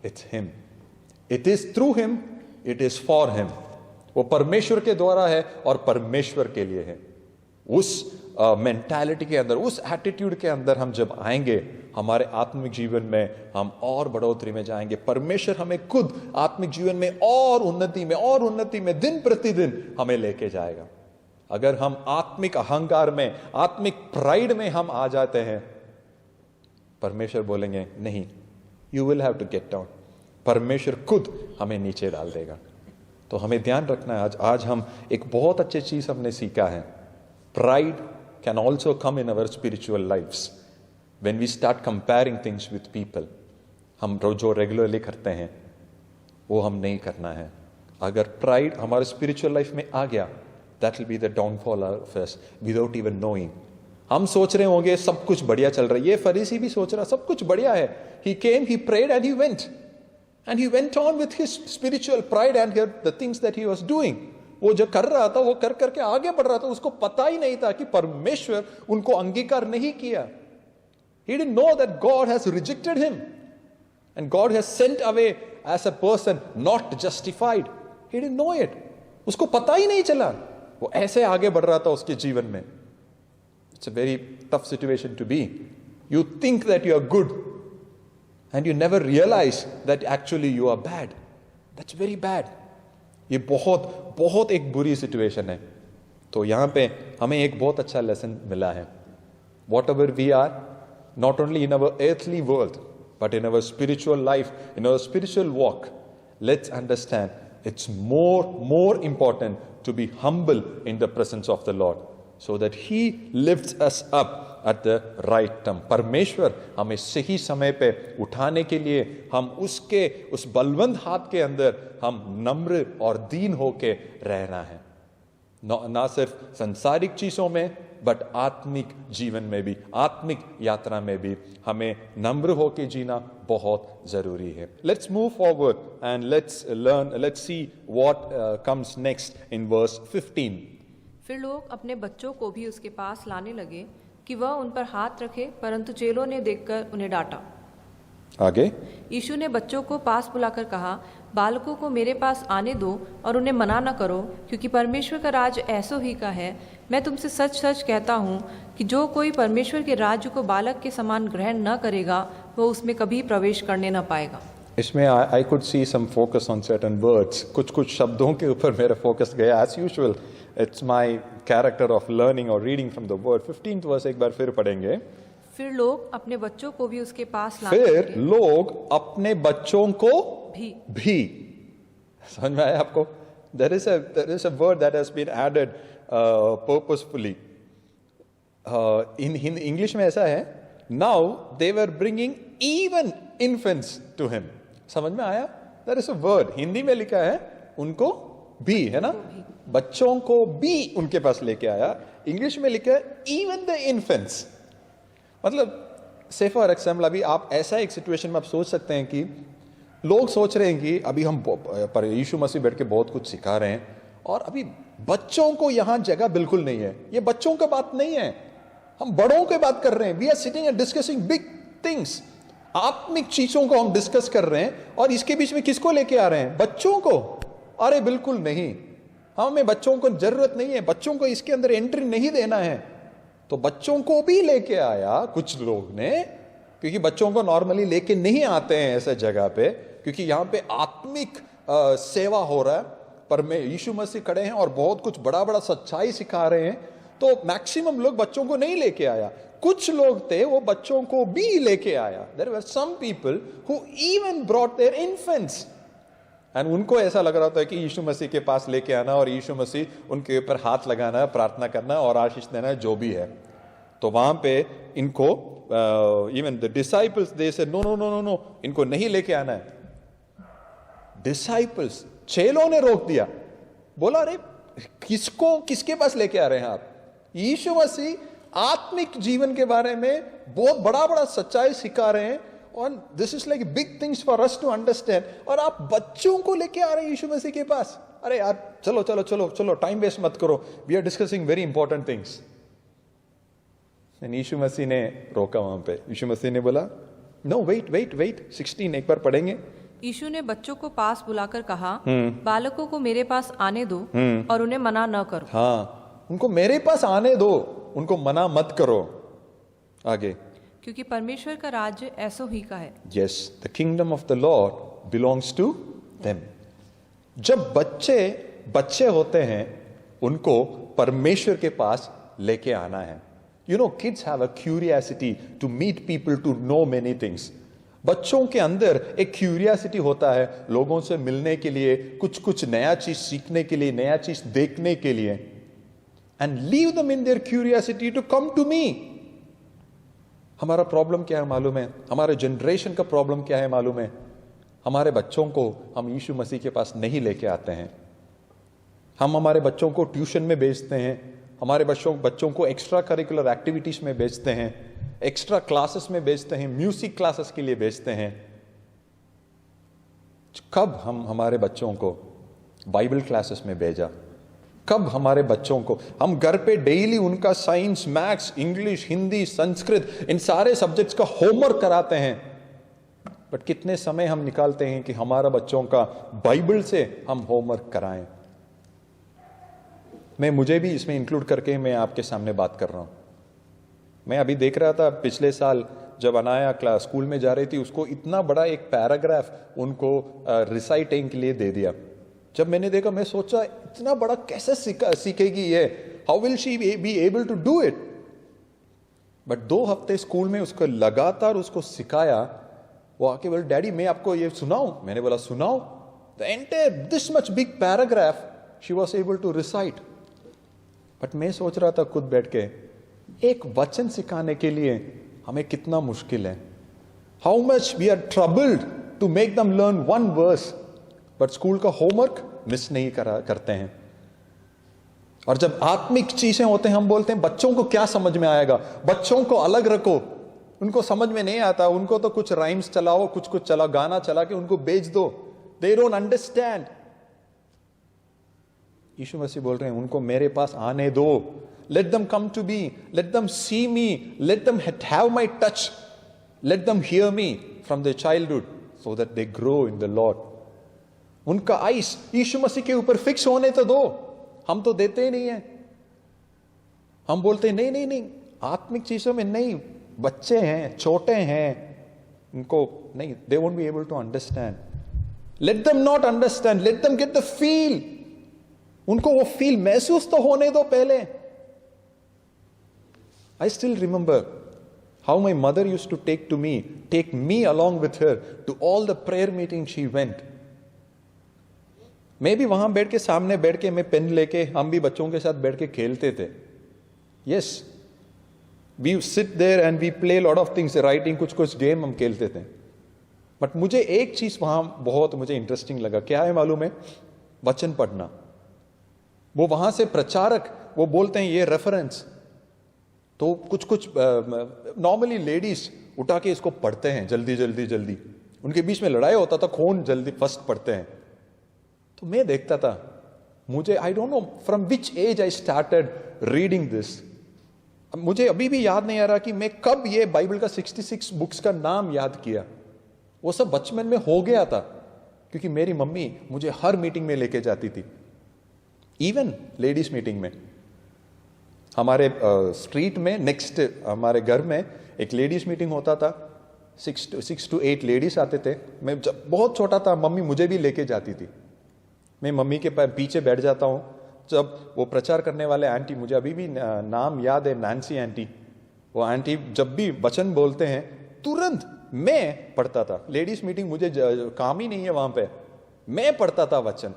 it's Him. It is through Him, it is for Him. वो परमेश्वर के द्वारा है और परमेश्वर के लिए है. उस मेंटालिटी के अंदर, उस एटीट्यूड के अंदर हम जब आएंगे, हमारे आत्मिक जीवन में हम और बढ़ोतरी में जाएंगे. परमेश्वर हमें खुद आत्मिक जीवन में और उन्नति में दिन प्रतिदिन हमें लेके जाएगा. अगर हम आत्मिक अहंकार में, आत्मिक प्राइड में हम आ जाते हैं, परमेश्वर बोलेंगे नहीं, you will have to get down. परमेश्वर खुद हमें नीचे डाल देगा. तो हमें ध्यान रखना है. आज हम एक बहुत अच्छी चीज हमने सीखा है. Pride can also come in our spiritual lives when we start comparing things with people. हम जो रेगुलरली करते हैं वो हम नहीं करना है. अगर प्राइड हमारे स्पिरिचुअल लाइफ में आ गया, that will be the downfall of us without even knowing. हम सोच रहे होंगे सब कुछ बढ़िया चल रहा है. ये फरीसी भी सोच रहा सब कुछ बढ़िया है. He came, he prayed and he went. And he went on with his spiritual pride and the things that he was doing. वो जो कर रहा था वो कर करके आगे बढ़ रहा था. उसको पता ही नहीं था कि परमेश्वर उनको अंगीकार नहीं किया. He didn't know that God has rejected him. And God has sent away as a person not justified. He didn't know it. उसको पता ही नहीं चला. वो ऐसे आगे बढ़ रहा था उसके जीवन में. It's a very tough situation to be. You think that you are good and you never realize that actually you are bad. That's very bad. ये बहुत बहुत एक बुरी सिचुएशन है। तो यहाँ पे हमें एक बहुत अच्छा लेसन मिला है। Whatever we are, not only in our earthly world, but in our spiritual life, in our spiritual walk, let's understand it's more important to be humble in the presence of the Lord, so that He lifts us up at the right time. परमेश्वर हमें सही समय पे उठाने के लिए हम उसके उस बलवंत हाथ के अंदर हम नम्र और दीन होके रहना है, ना सिर्फ सांसारिक चीजों में बट आत्मिक जीवन में भी, आत्मिक यात्रा में भी हमें नम्र होके जीना बहुत जरूरी है। Let's move forward and let's see what comes next in verse 15। फिर लोग अपने बच्चों को भी उसके पास लाने लगे कि वह उन पर हाथ रखे, परंतु चेलों ने देखकर उन्हें डांटा। आगे यीशु ने बच्चों को पास बुलाकर कहा, बालकों को मेरे पास आने दो और उन्हें मना न करो, क्योंकि परमेश्वर का राज ऐसो ही का है। मैं तुमसे सच सच कहता हूँ कि जो कोई परमेश्वर के राज्य को बालक के समान ग्रहण न करेगा, वह उसमें कभी प्रवेश करने न पाएगा। इसमें I could see some focus on certain words, कुछ शब्दों के ऊपर मेरा फोकस गया। As usual it's my character of learning और reading from the word. 15th verse एक बार फिर पढ़ेंगे। फिर लोग अपने बच्चों को भी उसके पास लाने फिर लगे। लोग अपने बच्चों को भी समझ में आया आपको? there is a word that has been added purposefully. In English में ऐसा है, now they were bringing even infants to him. समझ में आया? there is a word, Hindi में लिखा है उनको भी, है ना, बच्चों को भी उनके पास लेके आया। इंग्लिश में लिखा है even the infants। मतलब से फॉर एग्जाम्पल अभी आप ऐसा एक सिचुएशन में आप सोच सकते हैं कि लोग सोच रहे हैं कि अभी हम पर यीशु मसीह बैठ के बहुत कुछ सिखा रहे हैं और अभी बच्चों को यहाँ जगह बिल्कुल नहीं है। ये बच्चों का बात नहीं है, हम बड़ों की बात कर रहे हैं। We are sitting and discussing big things, आत्मिक चीजों को हम डिस्कस कर रहे हैं और इसके बीच में किसको लेके आ रहे हैं? बच्चों को। अरे बिल्कुल नहीं, हमें बच्चों को जरूरत नहीं है, बच्चों को इसके अंदर एंट्री नहीं देना है। तो बच्चों को भी लेके आया कुछ लोग ने, क्योंकि बच्चों को नॉर्मली लेके नहीं आते हैं ऐसे जगह पे, क्योंकि यहाँ पे आत्मिक सेवा हो रहा है। पर में यीशु मसीह खड़े हैं और बहुत कुछ बड़ा बड़ा सच्चाई सिखा रहे हैं, तो मैक्सिमम लोग बच्चों को नहीं लेके आया। कुछ लोग थे वो बच्चों को भी लेके आया। There were some people who even brought their infants, and उनको ऐसा लग रहा था कि यीशु मसीह के पास लेके आना और यीशु मसीह उनके ऊपर हाथ लगाना, प्रार्थना करना और आशीष देना, जो भी है। तो वहां पे इनको even the disciples they say no no no no no, इनको नहीं लेके आना है। डिसाइपल्स, चेलों ने रोक दिया, बोला अरे किसके पास लेके आ रहे हैं आप? यीशु मसीह आत्मिक जीवन के बारे में बहुत बड़ा बड़ा सच्चाई सिखा रहे हैं और this is like big things for us to understand, और आप बच्चों को लेके आ रहे हैं यीशु मसीह के पास। अरे यार चलो चलो चलो चलो, टाइम वेस्ट मत करो, we are discussing very important things. Yeshu Masih ने रोका वहां पे। यीशु मसीह ने बोला नो वेट वेट वेट, 16 एक बार पढ़ेंगे। यीशु ने बच्चों को पास बुलाकर कहा, बालकों को मेरे पास आने दो और उन्हें मना न करो। हाँ, उनको मेरे पास आने दो, उनको मना मत करो। आगे, क्योंकि परमेश्वर का राज्य ऐसो ही का है। Yes, the kingdom of the Lord belongs to them. जब बच्चे होते हैं उनको परमेश्वर के पास लेके आना है। You know, kids have a curiosity to meet people, to know many things. बच्चों के अंदर एक क्यूरियोसिटी होता है लोगों से मिलने के लिए, कुछ नया चीज सीखने के लिए, नया चीज देखने के लिए। And leave them in their curiosity to come to me. हमारा प्रॉब्लम क्या है मालूम है? हमारे जनरेशन का प्रॉब्लम क्या है मालूम है? हमारे बच्चों को हम यीशु मसीह के पास नहीं लेके आते हैं। हम हमारे बच्चों को ट्यूशन में भेजते हैं, हमारे बच्चों को एक्स्ट्रा करिकुलर एक्टिविटीज में भेजते हैं, एक्स्ट्रा क्लासेस में भेजते हैं, म्यूजिक क्लासेस के लिए भेजते हैं। कब हम हमारे बच्चों को बाइबल क्लासेस में भेजा? कब हमारे बच्चों को हम घर पे डेली उनका science, maths, English, Hindi, Sanskrit, इन सारे सब्जेक्ट्स का होमवर्क कराते हैं, बट कितने समय हम निकालते हैं कि हमारा बच्चों का बाइबल से हम होमवर्क कराएं? मुझे भी इसमें इंक्लूड करके मैं आपके सामने बात कर रहा हूं। मैं अभी देख रहा था पिछले साल जब अनाया क्लास स्कूल में जा रही थी, उसको इतना बड़ा एक पैराग्राफ उनको रिसाइटिंग के लिए दे दिया। जब मैंने देखा मैं सोचा इतना बड़ा कैसे सीखेगी ये, how will she be able to do it. But 2 हफ्ते स्कूल में उसको लगातार उसको सिखाया। वो आके बोले डैडी मैं आपको ये सुनाऊं, मैंने बोला सुनाओ। The entire this much big paragraph she was able to recite. But मैं सोच रहा था खुद बैठ के, एक वचन सिखाने के लिए हमें कितना मुश्किल है, how much we are troubled to make them learn 1 verse, but school का होमवर्क मिस नहीं करते हैं। और जब आत्मिक चीजें होते हैं हम बोलते हैं बच्चों को क्या समझ में आएगा, बच्चों को अलग रखो, उनको समझ में नहीं आता, उनको तो कुछ राइम्स चलाओ, कुछ चला गाना चला के उनको बेच दो, दे डोंट अंडरस्टैंड। यीशु मसीह बोल रहे हैं उनको मेरे पास आने दो, let them come to me, let them see me, let them have my touch, let them hear me from the childhood so that they grow in the Lord. उनका eyes Yeshu Masih के ऊपर फिक्स होने तो दो, हम तो देते ही नहीं है। हम बोलते हैं नहीं नहीं नहीं, आत्मिक चीजों में नहीं, बच्चे हैं, छोटे हैं, उनको नहीं, they won't be able to understand. Let them not understand, let them get the feel, उनको वो फील महसूस तो होने दो पहले। I still remember how my mother used to take me along with her to all the prayer meetings she went. मैं भी वहां बैठ के सामने बैठ के मैं पेन लेके हम भी बच्चों के साथ बैठ के खेलते थे। Yes, we sit there and we play lot of things, writing कुछ गेम हम खेलते थे। बट मुझे एक चीज वहां बहुत मुझे इंटरेस्टिंग लगा, क्या है मालूम है? वचन पढ़ना। वो वहां से प्रचारक वो बोलते हैं ये रेफरेंस, तो कुछ नॉर्मली लेडीज उठा के इसको पढ़ते हैं जल्दी जल्दी जल्दी, उनके बीच में लड़ाई होता था कौन जल्दी फर्स्ट पढ़ते हैं। तो मैं देखता था, मुझे I don't know from which age I started reading this. मुझे अभी भी याद नहीं आ रहा कि मैं कब ये बाइबल का 66 बुक्स का नाम याद किया। वो सब बचपन में हो गया था, क्योंकि मेरी मम्मी मुझे हर मीटिंग में लेके जाती थी, इवन लेडीज मीटिंग में। हमारे स्ट्रीट में नेक्स्ट हमारे घर में एक लेडीज मीटिंग होता था, 6 to 8 लेडीज आते थे। मैं जब बहुत छोटा था मम्मी मुझे भी लेके जाती थी, मैं मम्मी के पीछे बैठ जाता हूँ। जब वो प्रचार करने वाले आंटी, मुझे अभी भी नाम याद है, नैन्सी आंटी, वो आंटी जब भी वचन बोलते हैं तुरंत मैं पढ़ता था। लेडीज मीटिंग मुझे काम ही नहीं है वहां पे, मैं पढ़ता था वचन।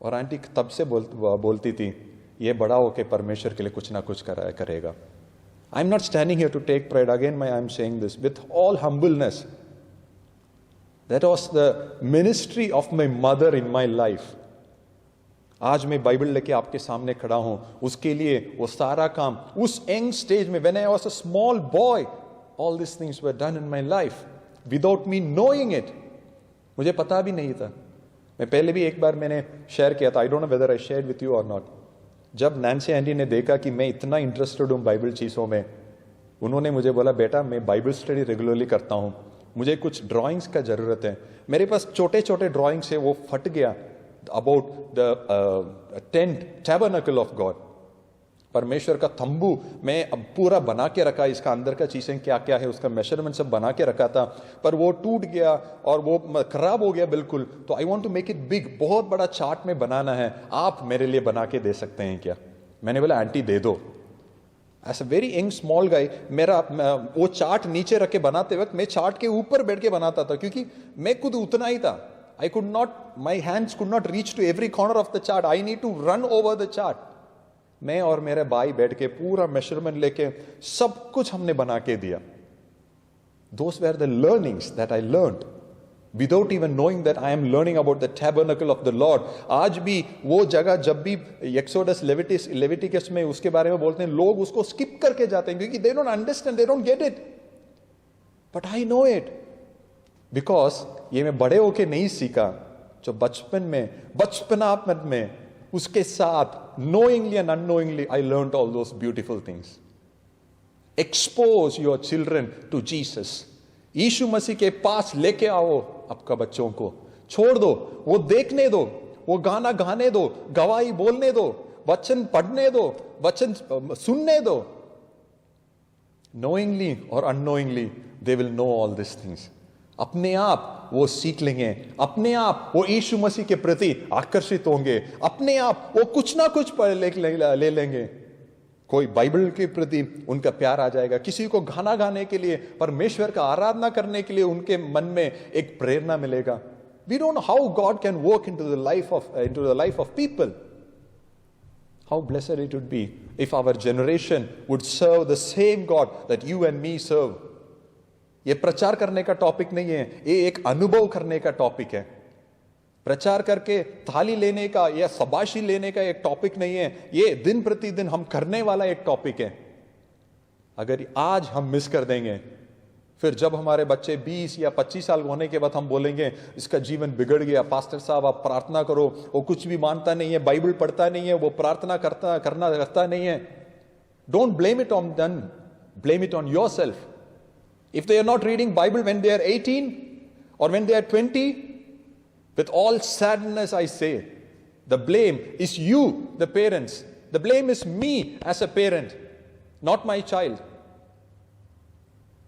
और आंटी तब से बोलती थी ये बड़ा होके परमेश्वर के लिए कुछ ना कुछ करेगा। I am not standing here to take pride, again I am saying this with all humbleness. That was the ministry of my mother in my life. आज मैं बाइबल लेके आपके सामने खड़ा हूं, उसके लिए वो सारा काम उस यंग स्टेज में, when I was a small boy, all this things were done in my life without me knowing it. मुझे पता भी नहीं था। मैं पहले भी एक बार मैंने शेयर किया था, आई don't know whether I shared with you और नॉट। जब नैन्सी आंटी ने देखा कि मैं इतना इंटरेस्टेड हूं बाइबल चीजों में, उन्होंने मुझे बोला बेटा मैं बाइबल स्टडी रेगुलरली करता हूं, मुझे कुछ ड्राइंग्स का जरूरत है। मेरे पास छोटे छोटे ड्राइंग्स है, वो फट गया about the tent tabernacle of God, परमेश्वर का तंबू मैं अब पूरा बना के रखा, इसका अंदर का चीजें क्या क्या है उसका मेजरमेंट सब बना के रखा था, पर वो टूट गया और वो खराब हो गया बिल्कुल। तो I want to make it big, बहुत बड़ा चार्ट में बनाना है, आप मेरे लिए बना के दे सकते हैं क्या? मैंने बोला आंटी दे दो। As a very young small guy, मेरा वो चार्ट नीचे रख के बनाते वक्त मैं चार्ट के ऊपर बैठ के बनाता था, क्योंकि मैं खुद उतना ही था। I could not, my hands could not reach to every corner of the chart, I need to run over the chart. मैं और मेरे भाई बैठ के पूरा मेजरमेंट लेके सब कुछ हमने बना के दिया। Those were the learnings that I learned without even knowing that I am learning about the tabernacle of the Lord. आज भी वो जगह जब भी एक्सोडस लेविटिकस में उसके बारे में बोलते हैं, लोग उसको स्किप करके जाते हैं क्योंकि they don't understand, they don't get it. But I know it because ये मैं बड़े होके नहीं सीखा, जो बचपन में बचपनापन में उसके साथ knowingly and unknowingly I learned all those beautiful things. Expose your children to Jesus. यीशु मसीह के पास लेके आओ आपका बच्चों को, छोड़ दो, वो देखने दो, वो गाना गाने दो, गवाही बोलने दो, वचन पढ़ने दो, वचन सुनने दो। Knowingly or unknowingly they will know all these things. अपने आप वो सीख लेंगे, अपने आप वो यीशु मसीह के प्रति आकर्षित होंगे, अपने आप वो कुछ ना कुछ ले लेंगे। कोई बाइबल के प्रति उनका प्यार आ जाएगा, किसी को गाना गाने के लिए, परमेश्वर का आराधना करने के लिए उनके मन में एक प्रेरणा मिलेगा। We don't know how God can work into the life of people. How blessed it would be if our generation would serve the same God that you and me serve. ये प्रचार करने का टॉपिक नहीं है, ये एक अनुभव करने का टॉपिक है। प्रचार करके थाली लेने का या शाबाशी लेने का एक टॉपिक नहीं है, ये दिन प्रतिदिन हम करने वाला एक टॉपिक है। अगर आज हम मिस कर देंगे, फिर जब हमारे बच्चे 20 या 25 साल होने के बाद हम बोलेंगे इसका जीवन बिगड़ गया, पास्टर साहब आप प्रार्थना करो, वो कुछ भी मानता नहीं है, बाइबल पढ़ता नहीं है, वो प्रार्थना करता नहीं है। Don't blame it on them, blame it on yourself. If they are not reading Bible when they are 18 or when they are 20, with all sadness I say, the blame is you, the parents. The blame is me as a parent, not my child.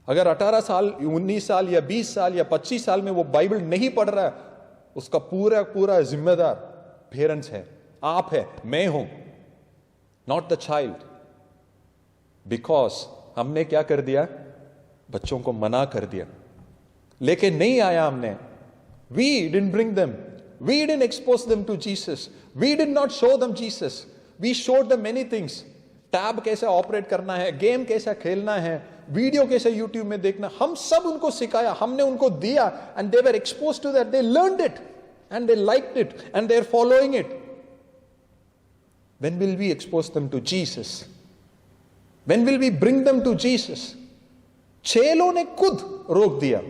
अगर 18 साल, 19 साल या 20 साल या 25 साल में वो Bible नहीं पढ़ रहा है, उसका पूरा जिम्मेदार पेरेंट्स है, आप है, मैं हूं, नॉट द चाइल्ड। बिकॉज हमने क्या कर दिया, बच्चों को मना कर दिया, लेके नहीं आया हमने। We didn't bring them, we didn't expose them to Jesus, we did not show them Jesus, we showed them many things। Tab कैसे ऑपरेट करना है, गेम कैसा खेलना है, वीडियो कैसे यूट्यूब में देखना, हम सब उनको सिखाया, हमने उनको दिया, and they were exposed to that, they learned it and they liked it and they are following it. When will we expose them to Jesus? When will we bring them to Jesus? चेलों ने खुद रोक दिया,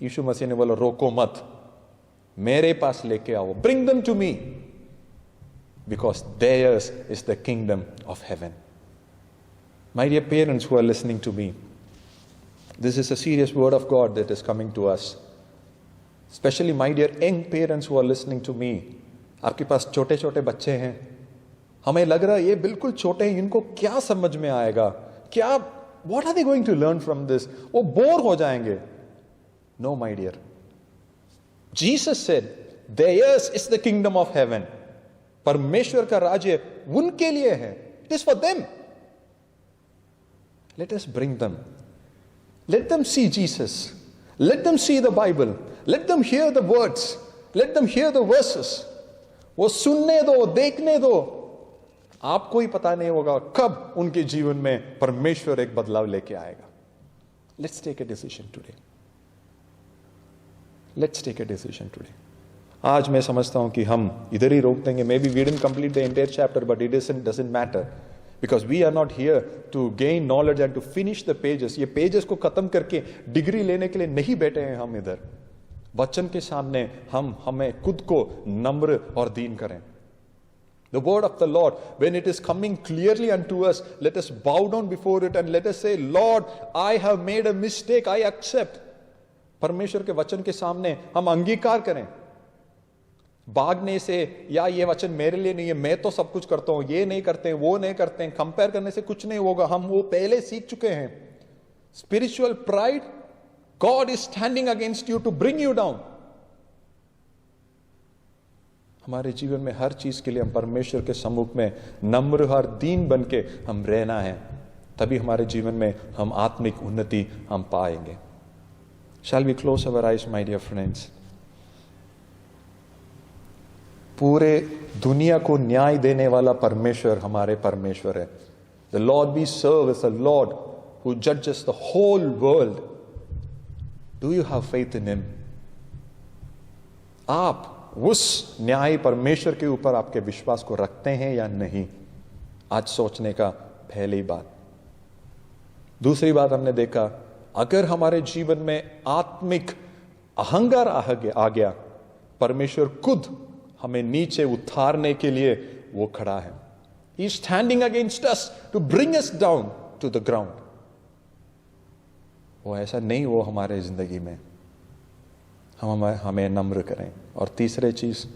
यीशु मसीह ने बोला रोको मत, मेरे पास लेके आओ, bring them to me, because theirs is the kingdom of heaven. My dear parents who are listening to me, this is a serious word of God that is coming to us. Especially my dear young parents who are listening to me. आपके पास छोटे छोटे बच्चे हैं, हमें लग रहा है ये बिल्कुल छोटे हैं, इनको क्या समझ में आएगा, क्या, what are they going to learn from this? वो बोर हो जाएंगे। No, my dear. Jesus said, theirs is the kingdom of heaven. परमेश्वर का राज्य उनके लिए है, it is for them. Let us bring them. Let them see Jesus. Let them see the Bible. Let them hear the words. Let them hear the verses. वो सुनने दो, देखने दो। आपको ही पता नहीं होगा कब उनके जीवन में परमेश्वर एक बदलाव लेके आएगा। Let's take a decision today. Let's take a decision today. आज मैं समझता हूं कि हम इधर ही रोक देंगे। Maybe we didn't complete the entire chapter, but it doesn't matter. Because we are not here to gain knowledge and to finish the pages. ये pages को खत्म करके डिग्री लेने के लिए नहीं बैठे हैं हम इधर। वचन के सामने हमें खुद को नम्र और दीन करें। The word of the Lord, when it is coming clearly unto us, let us bow down before it and let us say, Lord, I have made a mistake, I accept. परमेश्वर के वचन के सामने हम अंगीकार करें। भागने से या ये वचन मेरे लिए नहीं है, मैं तो सब कुछ करता हूं, ये नहीं करते हैं, वो नहीं करते हैं, कंपेयर करने से कुछ नहीं होगा, हम वो पहले सीख चुके हैं। Spiritual pride, God is standing against you to bring you down. हमारे जीवन में हर चीज के लिए हम परमेश्वर के सम्मुख में नम्र और दीन बन के हम रहना है, तभी हमारे जीवन में हम आत्मिक उन्नति हम पाएंगे। Shall we close our eyes, my dear friends? पूरे दुनिया को न्याय देने वाला परमेश्वर हमारे परमेश्वर है। The Lord we serve is a Lord who judges the whole world. Do you have faith in Him? आप उस न्याय परमेश्वर के ऊपर आपके विश्वास को रखते हैं या नहीं? आज सोचने का पहली बात। दूसरी बात हमने देखा, अगर हमारे जीवन में आत्मिक अहंकार आ गया, परमेश्वर खुद हमें नीचे उतारने के लिए वो खड़ा है। He is standing against us to bring us down to the ground. वो ऐसा नहीं हो हमारे जिंदगी में, हमें नम्र करें। और तीसरे चीज,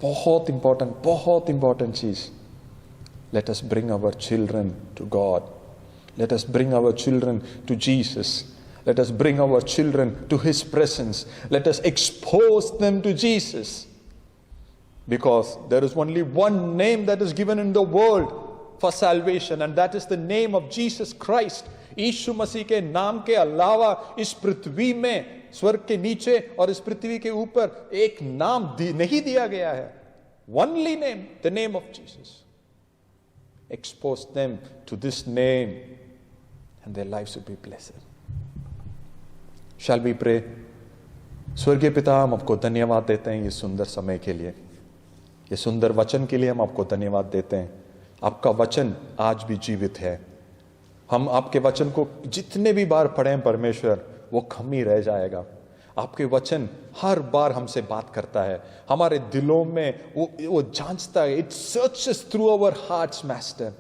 बहुत इंपॉर्टेंट चीज, let us bring our children to God. Let us bring our children to Jesus. Let us bring our children to His presence. Let us expose them to Jesus. Because there is only one name that is given in the world for salvation, and that is the name of Jesus Christ. यीशु मसीह के नाम के अलावा इस पृथ्वी में, स्वर्ग के नीचे और इस पृथ्वी के ऊपर एक नाम नहीं दिया गया है. Only name, the name of Jesus. Expose them to this name and their lives will be blessed. Shall we pray? स्वर्गीय पिता, हम आपको धन्यवाद देते हैं ये सुंदर समय के लिए, ये सुंदर वचन के लिए हम आपको धन्यवाद देते हैं. आपका वचन आज भी जीवित है. हम आपके वचन को जितने भी बार पढ़ें परमेश्वर, वो कम ही रह जाएगा. आपके वचन हर बार हमसे बात करता है, हमारे दिलों में वो जांचता है. It searches through our hearts master,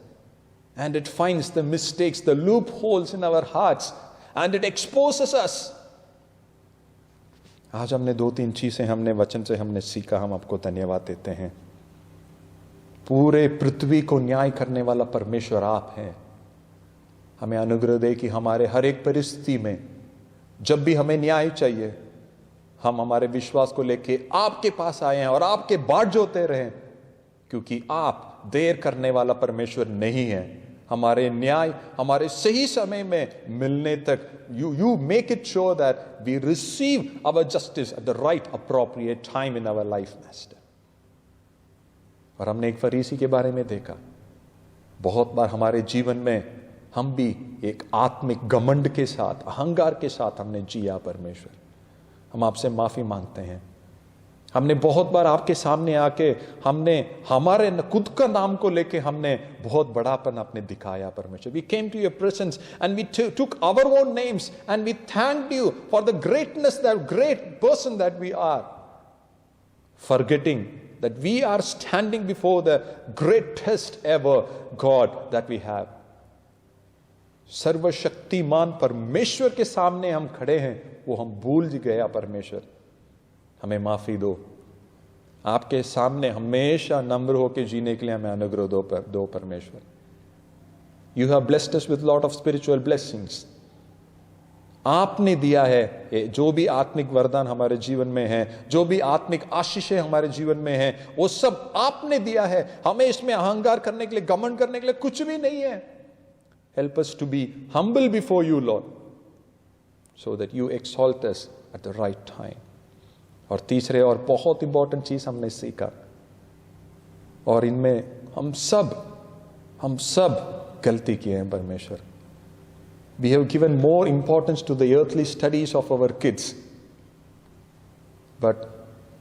and it finds the mistakes, the loopholes in our hearts, and it exposes us. आज हमने 2-3 चीजें हमने वचन से हमने सीखा. हम आपको धन्यवाद देते हैं. पूरे पृथ्वी को न्याय करने वाला परमेश्वर आप हैं. हमें अनुग्रह दे कि हमारे हर एक परिस्थिति में जब भी हमें न्याय चाहिए, हम हमारे विश्वास को लेके आपके पास आए हैं और आपके बाट जोते रहें, क्योंकि आप देर करने वाला परमेश्वर नहीं है. हमारे न्याय हमारे सही समय में मिलने तक you make it sure that we receive our justice at the right appropriate time in our life, Master. और हमने एक फरीसी के बारे में देखा. बहुत बार हमारे जीवन में हम भी एक आत्मिक घमंड के साथ, अहंकार के साथ हमने जिया. परमेश्वर, हम आपसे माफी मांगते हैं. हमने बहुत बार आपके सामने आके हमने हमारे खुद का नाम को लेके हमने बहुत बड़ापन अपने दिखाया. परमेश्वर, we came to your presence and we took our own names and we thanked you for the greatness, that great person that we are, forgetting that we are standing before the greatest ever God that we have. सर्वशक्तिमान परमेश्वर के सामने हम खड़े हैं, वो हम भूल गया. परमेश्वर, हमें माफी दो. आपके सामने हमेशा नम्र होकर जीने के लिए हमें अनुग्रह दो परमेश्वर. You have blessed us with lot of spiritual blessings. आपने दिया है जो भी आत्मिक वरदान हमारे जीवन में है, जो भी आत्मिक आशीषें हमारे जीवन में है, वो सब आपने दिया है. हमें इसमें अहंकार करने के लिए, घमंड करने के लिए कुछ भी नहीं है. Help us to be humble before you, Lord, so that you exalt us at the right time. और तीसरे और बहुत इंपॉर्टेंट चीज हमने सीखा, और इनमें हम सब गलती किए हैं. परमेश्वर, we have given more importance to the earthly studies of our kids, but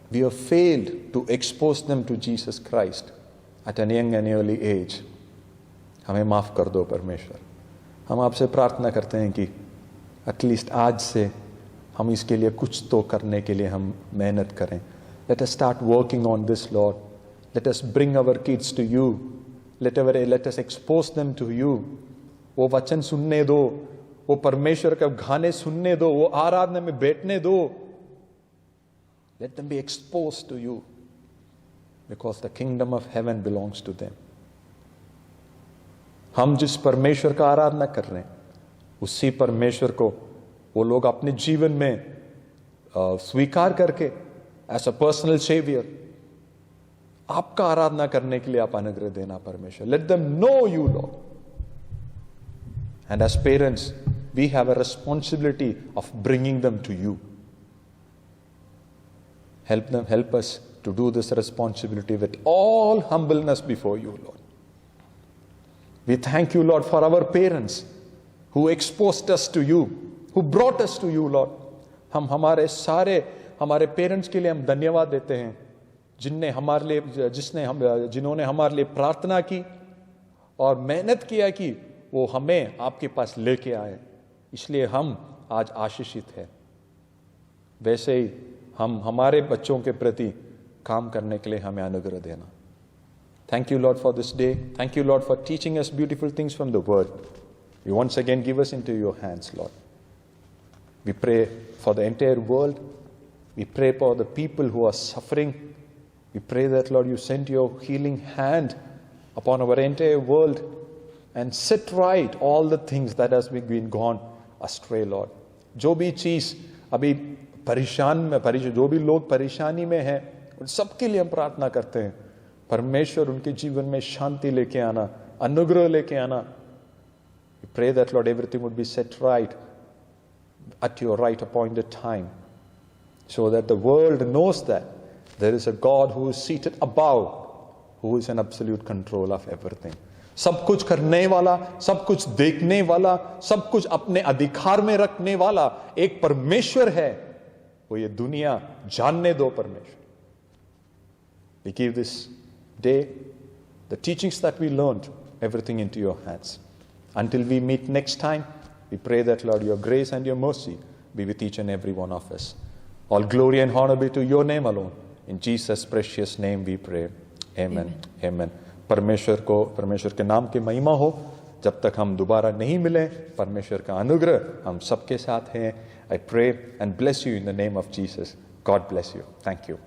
we have failed to expose them to Jesus Christ at an young and early age. हमें माफ कर दो परमेश्वर. हम आपसे प्रार्थना करते हैं कि एटलीस्ट आज से हम इसके लिए कुछ तो करने के लिए हम मेहनत करें. Let us start working on this, Lord. Let us bring our kids to you. Let us expose them to you. वो वचन सुनने दो, वो परमेश्वर के गाने सुनने दो, वो आराधना में बैठने दो. Let them be expose to you, because the kingdom of heaven belongs to them. हम जिस परमेश्वर का आराधना कर रहे हैं, उसी परमेश्वर को वो लोग अपने जीवन में स्वीकार करके एज अ पर्सनल सेवियर आपका आराधना करने के लिए आप अनुग्रह देना परमेश्वर. Let them know you, Lord. And as parents we have a responsibility of bringing them to you. help us to do this responsibility with all humbleness before you, Lord. We thank you, Lord, for our parents who exposed us to you, who brought us to you, Lord. हम हमारे parents के लिए हम धन्यवाद देते हैं, जिन्होंने हमारे लिए प्रार्थना की और मेहनत किया कि वो हमें आपके पास लेके आए. इसलिए हम आज आशीषित हैं. वैसे ही हम हमारे बच्चों के प्रति काम करने के लिए हमें अनुग्रह देना. Thank you, Lord, for this day. Thank you, Lord, for teaching us beautiful things from the Word. We once again give us into your hands, Lord. We pray for the entire world. We pray for the people who are suffering. We pray that, Lord, you send your healing hand upon our entire world and set right all the things that has been gone astray, Lord. जो भी चीज अभी जो भी लोग परेशानी में हैं, उन सबके लिए हम प्रार्थना करते हैं, परमेश्वर उनके जीवन में शांति लेके आना, अनुग्रह लेके आना। We pray that Lord everything would be set right at your right appointed time, so that the world knows that there is a God who is seated above, who is in absolute control of everything. सब कुछ करने वाला, सब कुछ देखने वाला, सब कुछ अपने अधिकार में रखने वाला एक परमेश्वर है, वो ये दुनिया जानने दो परमेश्वर। We give this day the teachings that we learned, everything into your hands. Until we meet next time, we pray that Lord your grace and your mercy be with each and every one of us. All glory and honor be to your name alone. In Jesus' precious name we pray. Amen. Amen. परमेश्वर के नाम की महिमा हो। जब तक हम दोबारा नहीं मिले, परमेश्वर का अनुग्रह हम सबके साथ है। I pray and bless you in the name of Jesus. God bless you. Thank you.